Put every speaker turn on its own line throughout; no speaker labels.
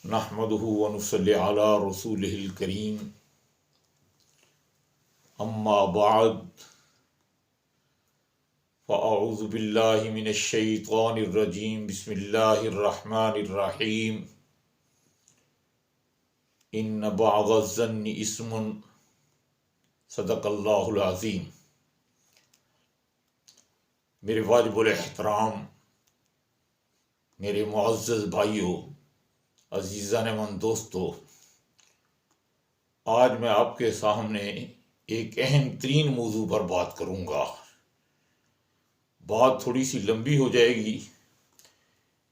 نحمده ونصلي على رسوله الكريم اما بعد فاعوذ بالله من الشیطان الرجیم بسم اللہ الرحمن الرحیم ان بعض الظن اسم صدق اللہ العظیم۔ میرے واجب الاحترام، میرے معزز بھائیوں، عزیزان من دوستو، آج میں آپ کے سامنے ایک اہم ترین موضوع پر بات کروں گا۔ بات تھوڑی سی لمبی ہو جائے گی،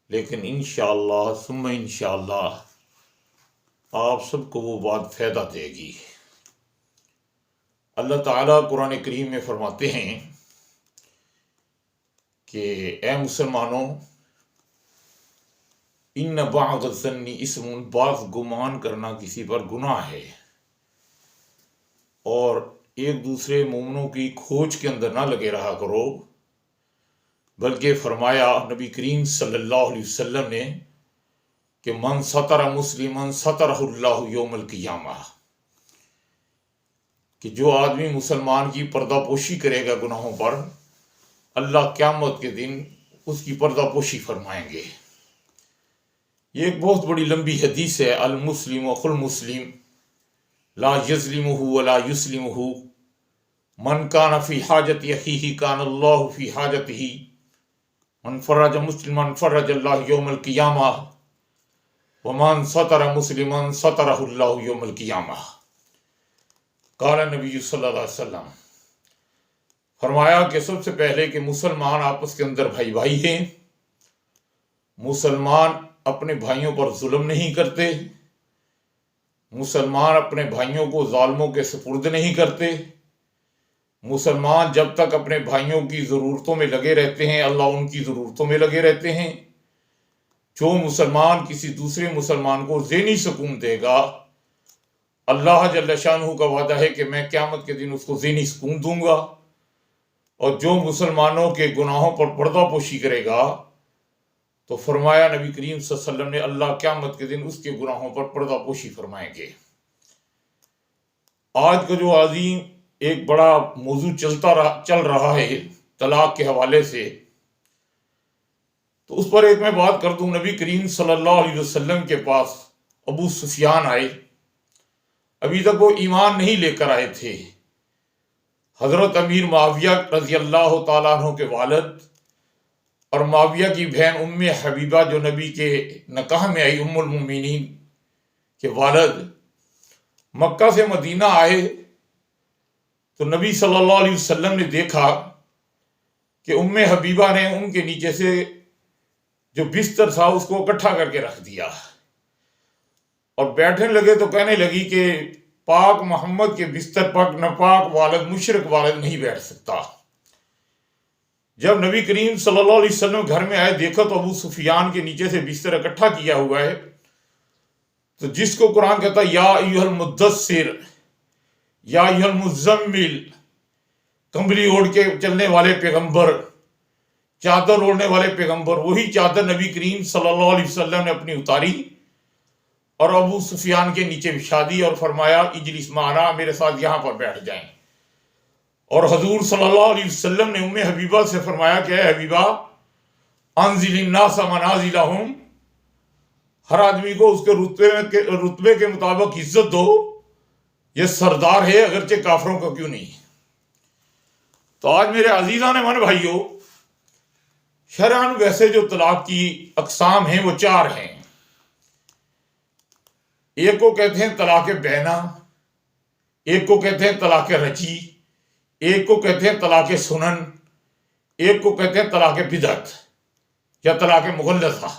لیکن انشاءاللہ ثم انشاءاللہ آپ سب کو وہ بات فائدہ دے گی۔ اللہ تعالیٰ قرآن کریم میں فرماتے ہیں کہ اے مسلمانوں، ان بعض الظن اسم، بعض گمان کرنا کسی پر گناہ ہے، اور ایک دوسرے مومنوں کی کھوج کے اندر نہ لگے رہا کرو، بلکہ فرمایا نبی کریم صلی اللہ علیہ وسلم نے کہ من ستر مسلمن سترہ اللہ یوم القیامہ، کہ جو آدمی مسلمان کی پردہ پوشی کرے گا گناہوں پر، اللہ قیامت کے دن اس کی پردہ پوشی فرمائیں گے۔ یہ ایک بہت بڑی لمبی حدیث ہے۔ المسلم اخو المسلم لا یظلمہ ولا یسلمہ، من کان فی حاجت اخیہ کان اللہ فی حاجتہ، من فرج مسلما فرج اللہ یوم القیامہ، ومن ستر مسلما سترہ اللہ یوم القیامہ۔ قال نبی صلی اللہ علیہ وسلم، فرمایا کہ سب سے پہلے کہ مسلمان آپس کے اندر بھائی بھائی ہیں، مسلمان اپنے بھائیوں پر ظلم نہیں کرتے، مسلمان اپنے بھائیوں کو ظالموں کے سپرد نہیں کرتے، مسلمان جب تک اپنے بھائیوں کی ضرورتوں میں لگے رہتے ہیں اللہ ان کی ضرورتوں میں لگے رہتے ہیں۔ جو مسلمان کسی دوسرے مسلمان کو ذہنی سکون دے گا، اللہ جل شانہ کا وعدہ ہے کہ میں قیامت کے دن اس کو ذہنی سکون دوں گا، اور جو مسلمانوں کے گناہوں پر پردہ پوشی کرے گا تو فرمایا نبی کریم صلی اللہ علیہ وسلم نے اللہ قیامت کے دن اس کے گناہوں پر پردہ پوشی فرمائیں گے۔ آج کا جو عظیم ایک بڑا موضوع چل رہا ہے طلاق کے حوالے سے، تو اس پر ایک میں بات کر دوں۔ نبی کریم صلی اللہ علیہ وسلم کے پاس ابو سفیان آئے، ابھی تک وہ ایمان نہیں لے کر آئے تھے۔ حضرت امیر معاویہ رضی اللہ تعالیٰ عنہ کے والد اور معاویہ کی بہن ام حبیبہ جو نبی کے نکاح میں آئی، ام المومنین کے والد، مکہ سے مدینہ آئے تو نبی صلی اللہ علیہ وسلم نے دیکھا کہ ام حبیبہ نے ان کے نیچے سے جو بستر تھا اس کو اکٹھا کر کے رکھ دیا، اور بیٹھنے لگے تو کہنے لگی کہ پاک محمد کے بستر پر ناپاک والد، مشرک والد نہیں بیٹھ سکتا۔ جب نبی کریم صلی اللہ علیہ وسلم گھر میں آئے، دیکھا تو ابو سفیان کے نیچے سے بستر اکٹھا کیا ہوا ہے، تو جس کو قرآن کہتا ہے یا ایھا المدثر، یا ایھا المزمل، کمبلی اوڑھ کے چلنے والے پیغمبر، چادر اوڑھنے والے پیغمبر، وہی چادر نبی کریم صلی اللہ علیہ وسلم نے اپنی اتاری اور ابو سفیان کے نیچے بچھا دی، اور فرمایا اجلس معنا، میرے ساتھ یہاں پر بیٹھ جائیں۔ اور حضور صلی اللہ علیہ وسلم نے ام حبیبہ سے فرمایا کہ اے حبیبہ، انزل الناس منازلہم، ہر آدمی کو اس کے رتبے کے مطابق عزت دو، یہ سردار ہے اگرچہ کافروں کا کیوں نہیں۔ تو آج میرے عزیزان من بھائیوں، شرعاً ویسے جو طلاق کی اقسام ہیں وہ 4 ہیں۔ ایک کو کہتے ہیں طلاق بینہ، ایک کو کہتے ہیں طلاق رجعی، ایک کو کہتے ہیں طلاق سنن، ایک کو کہتے ہیں طلاق بدعت یا طلاق مغلظہ۔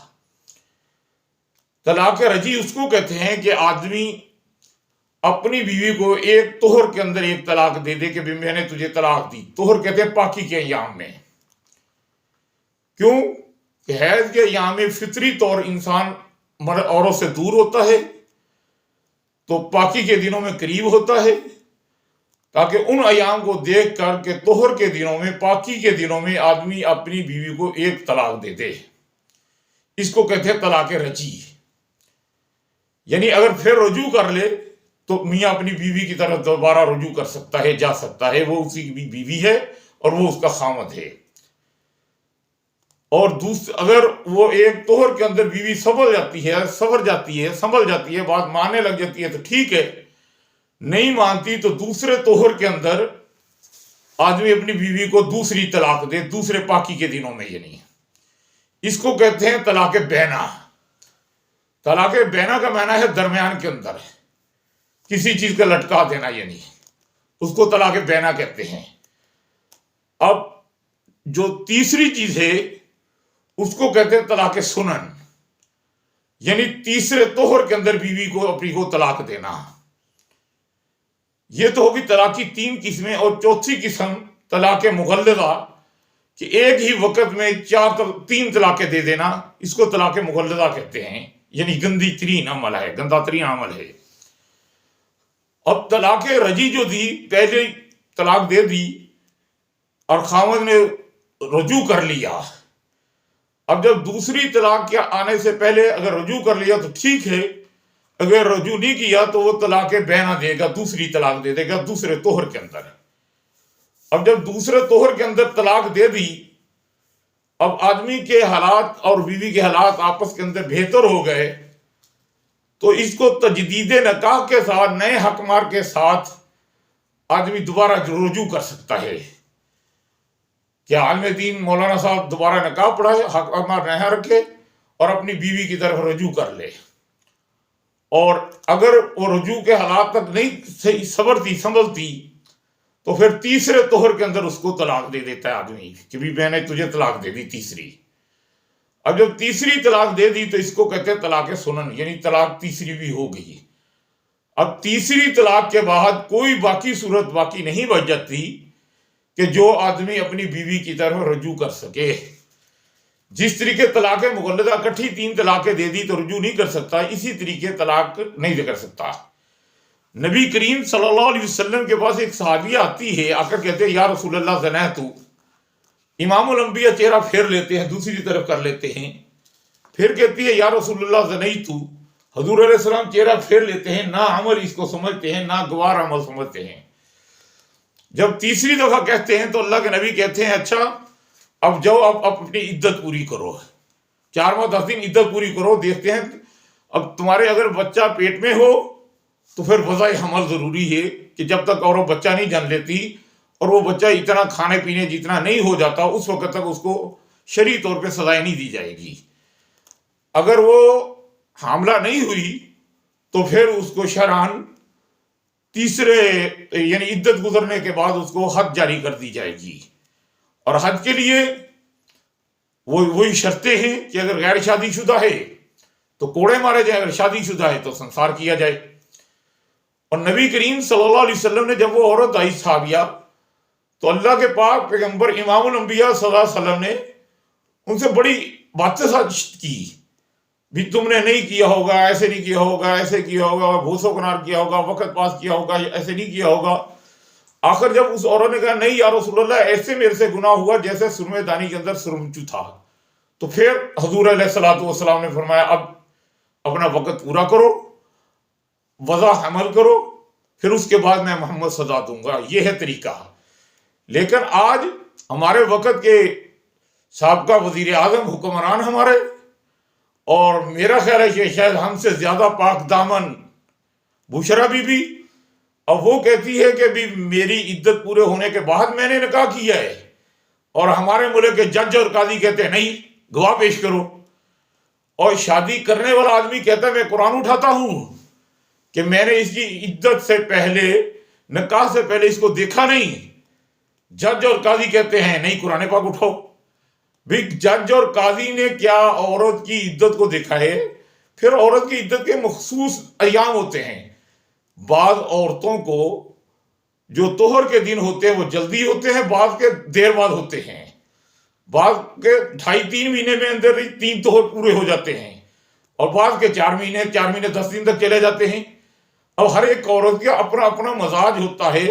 طلاق رجعی اس کو کہتے ہیں کہ آدمی اپنی بیوی کو ایک طہر کے اندر ایک طلاق دے دے کہ میں نے تجھے طلاق دی۔ طہر کہتے ہیں پاکی کے ایام میں۔ کیوں کہ حیض کے ایام میں فطری طور انسان عورت سے دور ہوتا ہے، تو پاکی کے دنوں میں قریب ہوتا ہے، تاکہ ان ایام کو دیکھ کر کہ طہر کے دنوں میں، پاکی کے دنوں میں آدمی اپنی بیوی کو ایک طلاق دے دے. اس کو کہتے ہیں طلاق رجی. یعنی اگر پھر رجوع کر لے تو میاں اپنی بیوی کی طرف دوبارہ رجوع کر سکتا ہے، جا سکتا ہے، وہ اسی کی بیوی ہے اور وہ اس کا خامد ہے. اور اگر وہ ایک طہر کے اندر بیوی سنبھل جاتی ہے، بات ماننے لگ جاتی ہے تو ٹھیک ہے، نہیں مانتی تو دوسرے طہر کے اندر آدمی اپنی بیوی کو دوسری طلاق دے، دوسرے پاکی کے دنوں میں. یعنی اس کو کہتے ہیں طلاق بینا. طلاق بینا کا معنی ہے درمیان کے اندر کسی چیز کا لٹکا دینا، یعنی اس کو طلاق بینا کہتے ہیں. اب جو تیسری چیز ہے اس کو کہتے ہیں طلاق سنن، یعنی تیسرے طہر کے اندر بیوی کو اپنی کو طلاق دینا. یہ تو ہوگی طلاق کی 3 قسمیں. اور چوتھی قسم طلاق مغلظہ، کہ ایک ہی وقت میں 3 طلاقیں دے دینا، اس کو طلاق مغلظہ کہتے ہیں. یعنی گندا ترین عمل ہے. اب طلاق رجی جو دی، پہلے طلاق دے دی اور خاوند نے رجوع کر لیا. اب جب دوسری طلاق کے آنے سے پہلے اگر رجوع کر لیا تو ٹھیک ہے، اگر رجوع نہیں کیا تو وہ طلاق بینا دے گا، دوسری طلاق دے گا دوسرے طہر کے اندر. اب جب دوسرے طہر کے اندر طلاق دے دی، اب آدمی کے حالات اور بیوی کے حالات آپس کے اندر بہتر ہو گئے تو اس کو تجدید نکاح کے ساتھ، نئے حکمار کے ساتھ آدمی دوبارہ رجوع کر سکتا ہے. کہ عالم دین مولانا صاحب دوبارہ نکاح پڑھائے، حکمار نیا رکھے اور اپنی بیوی کی طرف رجوع کر لے. اور اگر وہ رجوع کے حالات تک نہیں سنبھلتی تو پھر تیسرے طہر کے اندر اس کو طلاق دے دیتا ہے آدمی کہ بھی میں نے تجھے طلاق دے دی تیسری. اب جب تیسری طلاق دے دی تو اس کو کہتے ہیں طلاق سنن، یعنی طلاق تیسری بھی ہو گئی. اب تیسری طلاق کے بعد کوئی باقی صورت باقی نہیں بچ جاتی کہ جو آدمی اپنی بیوی کی طرف رجوع کر سکے. جس طریقے طلاق مغلظہ اکٹھی 3 طلاقیں دے دی تو رجوع نہیں کر سکتا، اسی طریقے طلاق نہیں کر سکتا. نبی کریم صلی اللہ علیہ وسلم کے پاس ایک صحابیہ آتی ہے، آ کر کہتے ہیں یا رسول اللہ زنیتو. امام الانبیاء چہرہ پھیر لیتے ہیں، دوسری طرف کر لیتے ہیں. پھر کہتی ہے یا رسول اللہ زنیتو. حضور علیہ السلام چہرہ پھیر لیتے ہیں، نہ عمل اس کو سمجھتے ہیں، نہ گوار عمل سمجھتے ہیں. جب تیسری دفعہ کہتے ہیں تو اللہ کے نبی کہتے ہیں اچھا اب جاؤ، اب اپنی عدت پوری کرو، 4 ماہ 10 دن عدت پوری کرو. دیکھتے ہیں اب تمہارے اگر بچہ پیٹ میں ہو تو پھر وضع حمل ضروری ہے کہ جب تک اور وہ بچہ نہیں جن لیتی اور وہ بچہ اتنا کھانے پینے جتنا نہیں ہو جاتا اس وقت تک اس کو شرعی طور پہ سزائے نہیں دی جائے گی. اگر وہ حاملہ نہیں ہوئی تو پھر اس کو شرعاً تیسرے یعنی عدت گزرنے کے بعد اس کو حد جاری کر دی جائے گی. اور حد کے لیے وہی شرطیں ہیں کہ اگر غیر شادی شدہ ہے تو کوڑے مارے جائیں، اگر شادی شدہ ہے تو سنسار کیا جائے. اور نبی کریم صلی اللہ علیہ وسلم نے جب وہ عورت آئی صحابیہ تو اللہ کے پاک پیغمبر امام الانبیاء صلی اللہ علیہ وسلم نے ان سے بڑی باتیں کی بھی تم نے نہیں کیا ہوگا، ایسے نہیں کیا ہوگا، ایسے کیا ہوگا، بھوسو کنار کیا ہوگا، وقت پاس کیا ہوگا، ایسے نہیں کیا ہوگا. آخر جب اس عورت نے کہا نہیں یا رسول اللہ ایسے میرے سے گناہ ہوا جیسے سرمے دانی کے اندر سرمچو تھا، تو پھر حضور علیہ الصلوۃ والسلام نے فرمایا اب اپنا وقت پورا کرو، وضع حمل کرو، پھر اس کے بعد میں محمد سزا دوں گا. یہ ہے طریقہ. لیکن آج ہمارے وقت کے سابقہ وزیر اعظم حکمران ہمارے، اور میرا خیال ہے کہ شاید ہم سے زیادہ پاک دامن بشرا بی بی، اب وہ کہتی ہے کہ بھی میری عدت پورے ہونے کے بعد میں نے نکاح کیا ہے، اور ہمارے ملک کے جج اور قاضی کہتے ہیں نہیں گواہ پیش کرو. اور شادی کرنے والا آدمی کہتا ہے میں قرآن اٹھاتا ہوں کہ میں نے اس کی عدت سے پہلے، نکاح سے پہلے اس کو دیکھا نہیں. جج اور قاضی کہتے ہیں نہیں قرآن پاک اٹھاؤ. بھی جج اور قاضی نے کیا عورت کی عدت کو دیکھا ہے؟ پھر عورت کی عدت کے مخصوص ایام ہوتے ہیں. بعض عورتوں کو جو طہر کے دن ہوتے ہیں وہ جلدی ہوتے ہیں، بعض کے دیر بعد ہوتے ہیں، بعض کے 2.5-3 مہینے میں اندر 3 طہر پورے ہو جاتے ہیں، اور بعض کے 4 مہینے 10 دن تک چلے جاتے ہیں. اب ہر ایک عورت کا اپنا اپنا مزاج ہوتا ہے،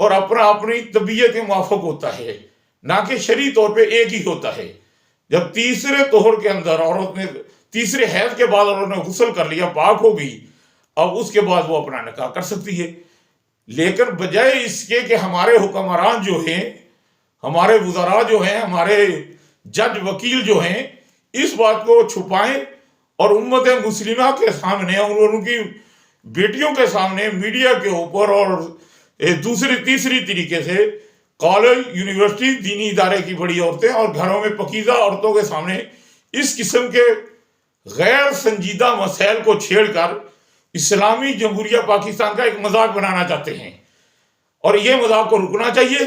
اور اپنا اپنی طبیعت کے موافق ہوتا ہے، نہ کہ شرعی طور پہ ایک ہی ہوتا ہے۔ جب تیسرے طہر کے اندر عورت نے تیسرے حیض کے بعد عورت نے غسل کر لیا، پاک ہو گئی، اب اس کے بعد وہ اپنا نکاح کر سکتی ہے۔ لیکن بجائے اس کے کہ ہمارے حکمران جو ہیں، ہمارے وزراء جو ہیں، ہمارے جج وکیل جو ہیں، اس بات کو چھپائیں اور امت مسلمہ کے سامنے اور ان کی بیٹیوں کے سامنے میڈیا کے اوپر اور دوسری تیسری طریقے سے کالج، یونیورسٹی، دینی ادارے کی بڑی عورتیں اور گھروں میں پاکیزہ عورتوں کے سامنے اس قسم کے غیر سنجیدہ مسائل کو چھیڑ کر اسلامی جمہوریہ پاکستان کا ایک مذاق بنانا چاہتے ہیں، اور یہ مذاق کو رکنا چاہیے۔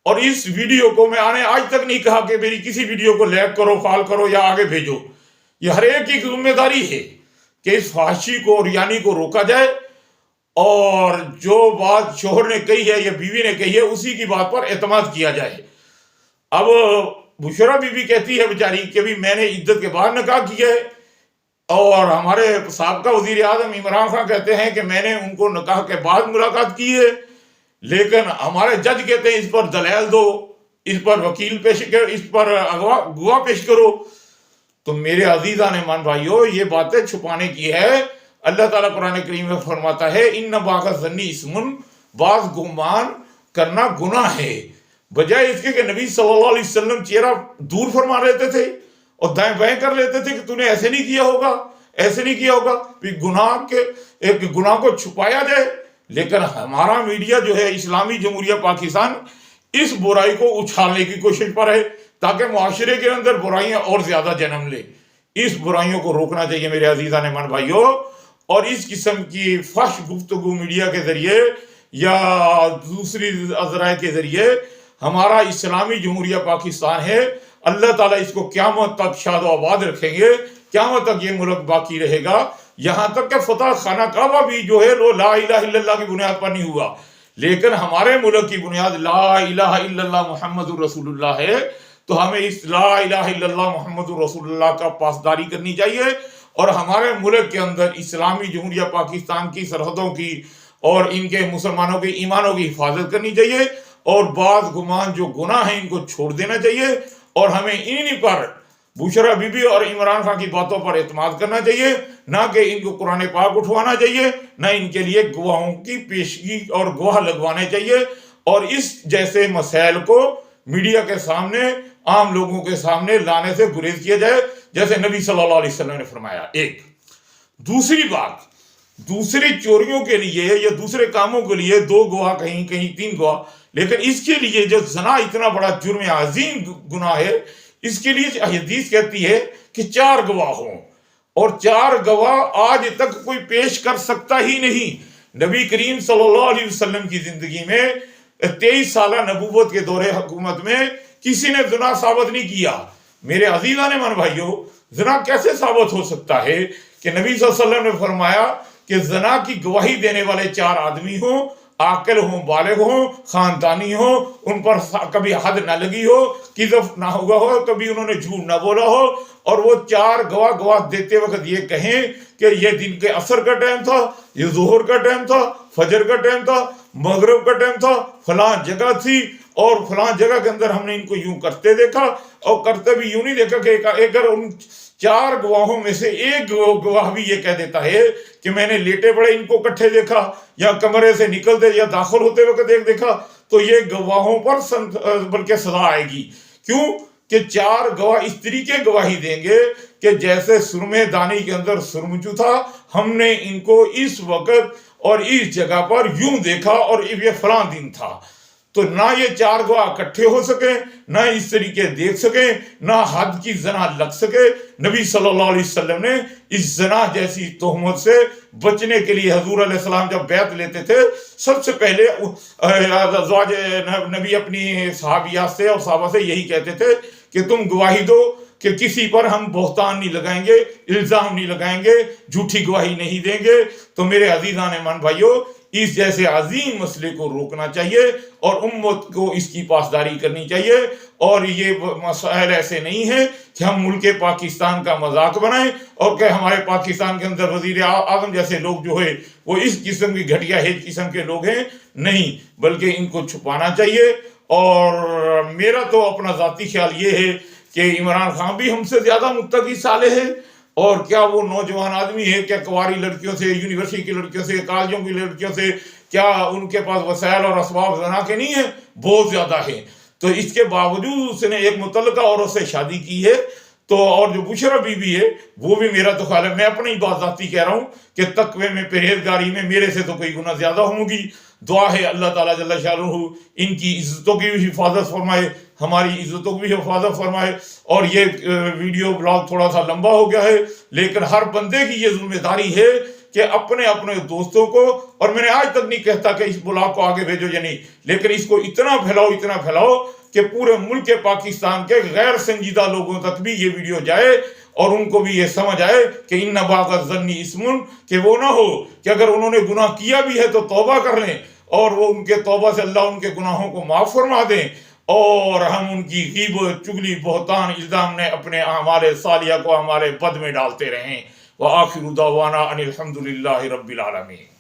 اور اس ویڈیو کو میں آج تک نہیں کہا کہ میری کسی ویڈیو کو لائک کرو، فالو کرو یا آگے بھیجو۔ یہ ہر ایک کی ذمہ داری ہے کہ اس فحاشی کو اور یعنی کو روکا جائے، اور جو بات شوہر نے کہی ہے یا بیوی نے کہی ہے اسی کی بات پر اعتماد کیا جائے۔ اب بشرا بی بی کہتی ہے بیچاری کہ بھی میں نے عدت کے بعد نکاح کیا ہے، اور ہمارے سابقہ وزیر اعظم عمران خان کہتے ہیں کہ میں نے ان کو نکاح کے بعد ملاقات کی ہے، لیکن ہمارے جج کہتے ہیں اس پر دلائل دو، اس پر وکیل پیش کرو، اس پر گواہ پیش کرو۔ تو میرے عزیزان ایمان بھائیو، یہ باتیں چھپانے کی ہے۔ اللہ تعالیٰ قرآن کریم میں فرماتا ہے ان باغ ظنی اسمن، بعض گمان کرنا گناہ ہے، بجائے اس کے کہ نبی صلی اللہ علیہ وسلم چہرہ دور فرما لیتے تھے اور دائیں بائیں کر لیتے تھے کہ تو نے ایسے نہیں کیا ہوگا، ایسے نہیں کیا ہوگا، ایک گناہ کو چھپایا جائے۔ لیکن ہمارا میڈیا جو ہے اسلامی جمہوریہ پاکستان اس برائی کو اچھالنے کی کوشش پر ہے تاکہ معاشرے کے اندر برائیاں اور زیادہ جنم لے۔ اس برائیوں کو روکنا چاہیے میرے عزیزان ایمان بھائیو، اور اس قسم کی فحش گفتگو میڈیا کے ذریعے یا دوسری ذرائع کے ذریعے ہمارا اسلامی جمہوریہ پاکستان ہے، اللہ تعالیٰ اس کو قیامت تک شاد و آباد رکھیں گے، قیامت تک یہ ملک باقی رہے گا، یہاں تک کہ فتح خانہ کعبہ بھی جو ہے وہ لا الہ الا اللہ کی بنیاد پر نہیں ہوا، لیکن ہمارے ملک کی بنیاد لا الہ الا اللہ محمد الرسول اللہ ہے۔ تو ہمیں اس لا الہ الا اللہ محمد الرسول اللہ کا پاسداری کرنی چاہیے، اور ہمارے ملک کے اندر اسلامی جمہوریہ پاکستان کی سرحدوں کی اور ان کے مسلمانوں کے ایمانوں کی حفاظت کرنی چاہیے، اور بعض گمان جو گناہ ہیں ان کو چھوڑ دینا چاہیے، اور ہمیں انہی پر بشرا بی بی اور عمران خان کی باتوں پر اعتماد کرنا چاہیے، نہ کہ ان کو قرآن پاک اٹھوانا چاہیے، نہ ان کے لیے گواہوں کی پیشگی اور گواہ لگوانے چاہیے، اور اس جیسے مسائل کو میڈیا کے سامنے، عام لوگوں کے سامنے لانے سے گریز کیا جائے، جیسے نبی صلی اللہ علیہ وسلم نے فرمایا۔ ایک دوسری بات، دوسری چوریوں کے لیے یا دوسرے کاموں کے لیے 2 گواہ، کہیں 3 گواہ، لیکن اس کے لیے جو زنا اتنا بڑا جرم عظیم گناہ ہے، اس کے لیے حدیث کہتی ہے کہ 4 گواہ ہوں، اور 4 گواہ آج تک کوئی پیش کر سکتا ہی نہیں۔ نبی کریم صلی اللہ علیہ وسلم کی زندگی میں 23 سالہ نبوت کے دور حکومت میں کسی نے زنا ثابت نہیں کیا۔ میرے عزیزان ایمان بھائیو، زنا کیسے ثابت ہو سکتا ہے کہ نبی صلی اللہ علیہ وسلم نے فرمایا کہ زنا کی گواہی دینے والے 4 آدمی ہوں، عاقل ہوں، بالغ ہوں، خاندانی ہوں، ان پر کبھی حد نہ لگی ہو، قذف نہ ہوا ہو، کبھی انہوں نے جھوٹ نہ بولا ہو، اور وہ 4 گواہ دیتے وقت یہ کہیں کہ یہ دن کے عصر کا ٹائم تھا، یہ ظہر کا ٹائم تھا، فجر کا ٹائم تھا، مغرب کا ٹائم تھا، فلاں جگہ تھی، اور فلاں جگہ کے اندر ہم نے ان کو یوں کرتے دیکھا، اور کرتے بھی یوں نہیں دیکھا کہ اگر ان 4 گواہوں میں سے ایک گواہ بھی یہ کہہ دیتا ہے کہ میں نے لیٹے پڑے ان کو کٹھے دیکھا، یا کمرے سے نکلتے یا داخل ہوتے وقت دیکھا، تو یہ گواہوں پر بلکہ سزا آئے گی۔ کیوں کہ 4 گواہ اس طریقے گواہی دیں گے کہ جیسے سرمے دانی کے اندر سرمچو تھا، ہم نے ان کو اس وقت اور اس جگہ پر یوں دیکھا اور یہ فلاں دن تھا۔ تو نہ یہ 4 گواہ اکٹھے ہو سکے، نہ اس طریقے دیکھ سکے، نہ حد کی زنا لگ سکے۔ نبی صلی اللہ علیہ وسلم نے اس زنا جیسی تہمت سے بچنے کے لیے حضور علیہ السلام جب بیعت لیتے تھے، سب سے پہلے ازواج نبی اپنی صحابیات سے اور صحابہ سے یہی کہتے تھے کہ تم گواہی دو کہ کسی پر ہم بہتان نہیں لگائیں گے، الزام نہیں لگائیں گے، جھوٹی گواہی نہیں دیں گے۔ تو میرے عزیزان ایمان بھائیو، اس جیسے عظیم مسئلے کو روکنا چاہیے اور امت کو اس کی پاسداری کرنی چاہیے۔ اور یہ مسائل ایسے نہیں ہیں کہ ہم ملک پاکستان کا مذاق بنائیں اور کہ ہمارے پاکستان کے اندر وزیر اعظم جیسے لوگ جو ہے وہ اس قسم کی گھٹیا ہیج قسم کے لوگ ہیں، نہیں، بلکہ ان کو چھپانا چاہیے۔ اور میرا تو اپنا ذاتی خیال یہ ہے کہ عمران خان بھی ہم سے زیادہ متقی صالح ہے، اور کیا وہ نوجوان آدمی ہے، کیا کنواری لڑکیوں سے، یونیورسٹی کی لڑکیوں سے، کالجوں کی لڑکیوں سے کیا ان کے پاس وسائل اور اسباب زنا کے نہیں ہیں؟ بہت زیادہ ہیں۔ تو اس کے باوجود اس نے ایک متعلقہ عورت سے شادی کی ہے۔ تو اور جو بشرا بی بی ہے وہ بھی میرا تو خیال ہے، میں اپنی بات ذاتی کہہ رہا ہوں کہ تقوی میں، پرہیزگاری میں میرے سے تو کوئی گناہ زیادہ ہوں گی۔ دعا ہے اللہ تعالیٰ جل شانہ ان کی عزتوں کی بھی حفاظت فرمائے، ہماری عزتوں کی بھی حفاظت فرمائے۔ اور یہ ویڈیو بلاگ تھوڑا سا لمبا ہو گیا ہے، لیکن ہر بندے کی یہ ذمہ داری ہے کہ اپنے اپنے دوستوں کو، اور میں نے آج تک نہیں کہتا کہ اس بلاگ کو آگے بھیجو یا نہیں، لیکن اس کو اتنا پھیلاؤ کہ پورے ملک پاکستان کے غیر سنجیدہ لوگوں تک بھی یہ ویڈیو جائے اور ان کو بھی یہ سمجھ آئے کہ ان بعض الظن اسم، کہ وہ نہ ہو کہ اگر انہوں نے گناہ کیا بھی ہے تو توبہ کر لیں اور وہ ان کے توبہ سے اللہ ان کے گناہوں کو معاف فرما دیں، اور ہم ان کی غیبت، چغلی، بہتان، الزام نے اپنے اعمال صالحہ کو ہمارے بد میں ڈالتے رہیں۔ وآخر دعوانا ان الحمد للہ رب العالمین۔